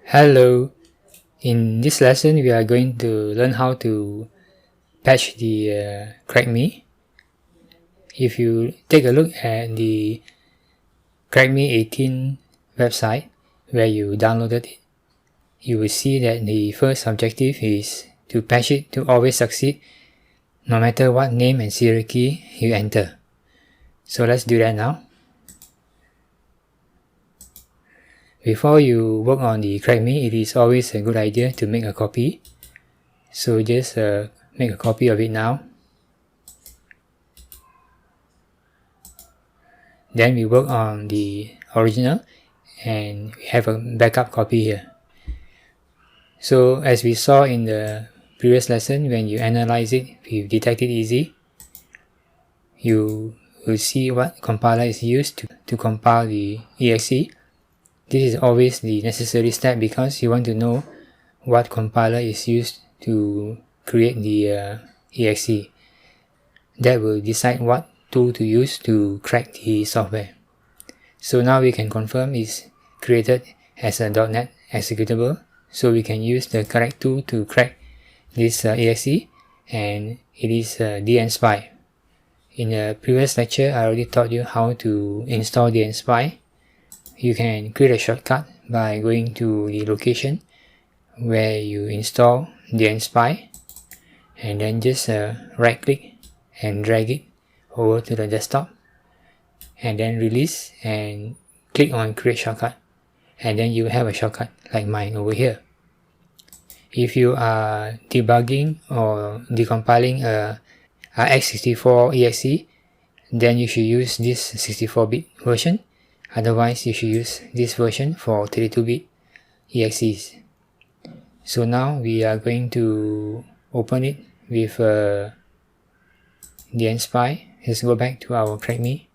Hello, in this lesson we are going to learn how to patch the CrackMe. If you take a look at the CrackMe 18 website where you downloaded it, you will see that the first objective is to patch it to always succeed no matter what name and serial key you enter. So let's do that now. Before you work on the CrackMe, it is always a good idea to make a copy. So just make a copy of it now. Then we work on the original and we have a backup copy here. So as we saw in the previous lesson, when you analyze it with Detect It Easy, you will see what compiler is used to compile the exe. This is always the necessary step because you want to know what compiler is used to create the exe. That will decide what tool to use to crack the software. So now we can confirm it's created as a .NET executable, so we can use the correct tool to crack this exe, and it is dnSpy. In the previous lecture, I already taught you how to install dnSpy. You can create a shortcut by going to the location where you install dnSpy and then just right click and drag it over to the desktop and then release and click on create shortcut, and then you have a shortcut like mine over here. If you are debugging or decompiling a x64 exe, then you should use this 64-bit version. Otherwise, you should use this version for 32-bit exes. So now we are going to open it with dnSpy. Let's go back to our CrackMe.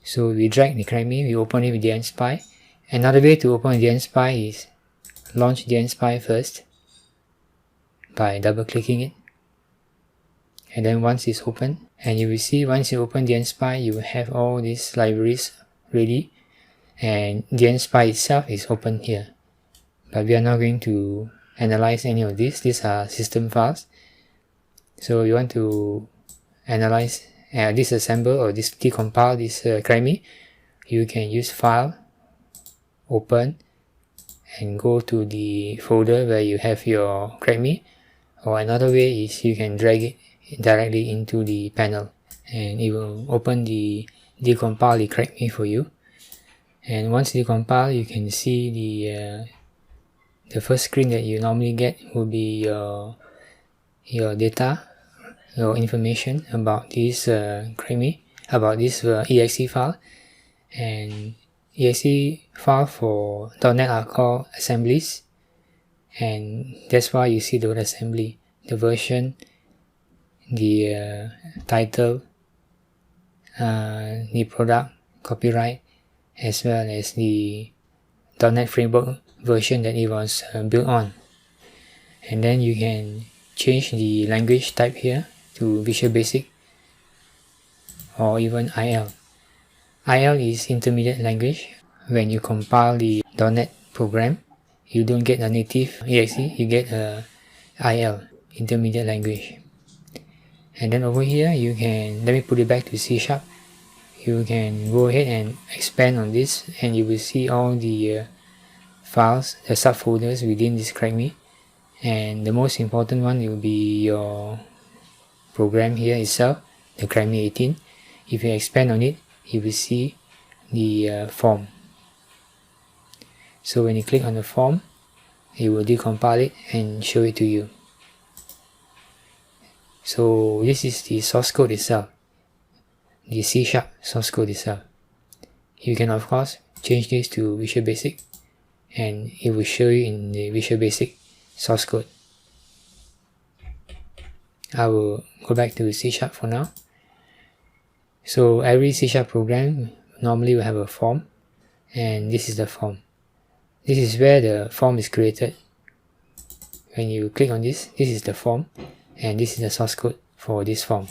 So we drag the CrackMe, we open it with dnSpy. Another way to open dnSpy is launch dnSpy first by double clicking it. And then once it's open, and you will see once you open dnSpy, you will have all these libraries ready, and dnSpy itself is open here. But we are not going to analyze any of these. These are system files. So you want to analyze, disassemble or decompile this CrackMe, you can use File, Open, and go to the folder where you have your CrackMe. Or another way is you can drag it directly into the panel and it will open the decompile the CrackMe for you. And once decompile, you can see the first screen that you normally get will be your data, your information about this CrackMe, about this exe file. And exe file for .NET are called assemblies, and that's why you see the word assembly, the version, the title, the product, copyright, as well as the .NET Framework version that it was built on. And then you can change the language type here to Visual Basic or even IL. IL is intermediate language. When you compile the .NET program, you don't get a native exe, you get a IL, intermediate language. And then over here, you can, let me put it back to C#. You can go ahead and expand on this and you will see all the files, the subfolders within this CrackMe. And the most important one will be your program here itself, the CrackMe 18. If you expand on it, you will see the form. So when you click on the form, it will decompile it and show it to you. So this is the source code itself, the C# source code itself. You can of course change this to Visual Basic and it will show you in the Visual Basic source code. I will go back to C# for now. So every C# program normally will have a form, and this is the form. This is where the form is created. When you click on this, this is the form, and this is the source code for this form.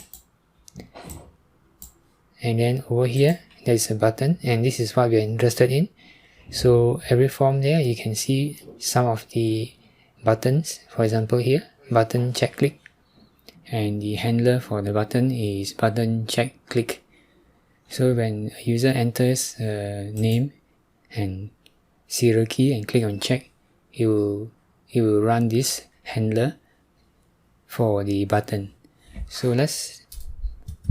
And then over here, there is a button, and this is what we are interested in. So every form there, you can see some of the buttons. For example here, button check click, and the handler for the button is button check click. So when a user enters a name and serial key and click on check, it will run this handler for the button. So let's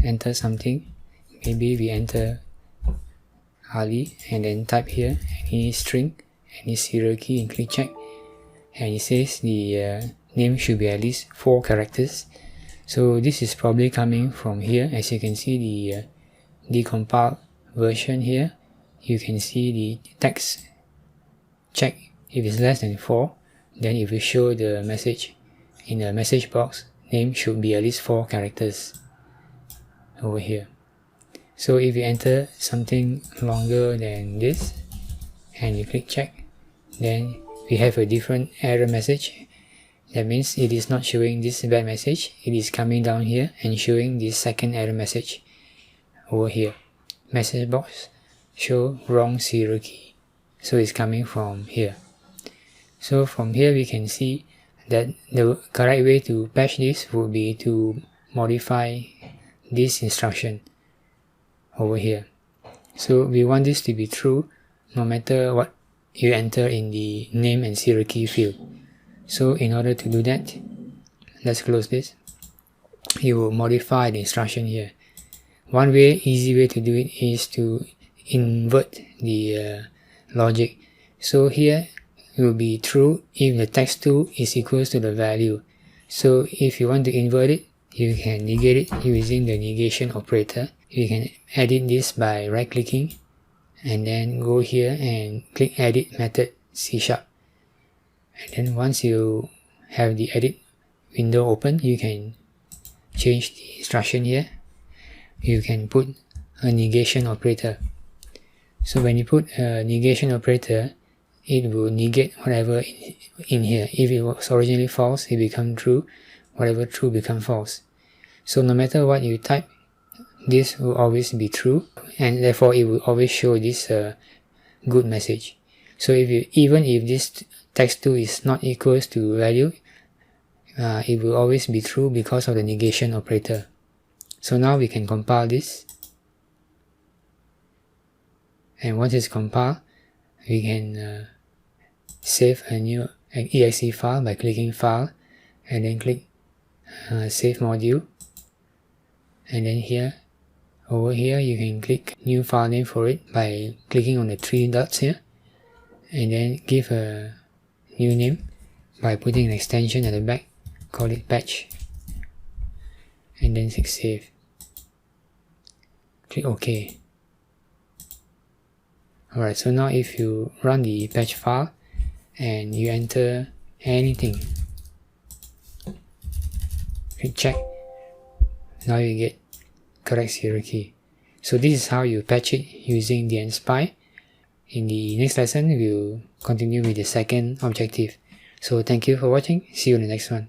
enter something. Maybe we enter Ali and then type here any string, any serial key, and click check, and it says the name should be at least 4 characters. So this is probably coming from here. As you can see, the decompiled version here, you can see the text check. If it's less than 4, then it will show the message in the message box, name should be at least 4 characters over here. So if you enter something longer than this and you click check, then we have a different error message. That means it is not showing this bad message. It is coming down here and showing this second error message over here. Message box show wrong serial key. So it's coming from here. So from here we can see that the correct way to patch this would be to modify this instruction over here. So we want this to be true no matter what you enter in the name and serial key field. So in order to do that, let's close this. You will modify the instruction here. One way, easy way to do it is to invert the logic. So here it will be true if the text2 is equals to the value. So if you want to invert it, you can negate it using the negation operator. You can edit this by right clicking and then go here and click edit method C#. And then once you have the edit window open, you can change the instruction here. You can put a negation operator. So when you put a negation operator, it will negate whatever in here. If it was originally false, it becomes true. Whatever true becomes false. So no matter what you type, this will always be true, and therefore it will always show this good message. So even if this text2 is not equals to value, it will always be true because of the negation operator. So now we can compile this, and once it's compiled, we can save a new exe file by clicking file and then click save module, and then here over here you can click new file name for it by clicking on the 3 dots here, and then give a new name by putting an extension at the back, call it patch, and then click save. Click OK. Alright, so now if you run the patch file and you enter anything, click check, now you get correct serial key. So this is how you patch it using dnSpy. In the next lesson, we'll continue with the second objective. So thank you for watching. See you in the next one.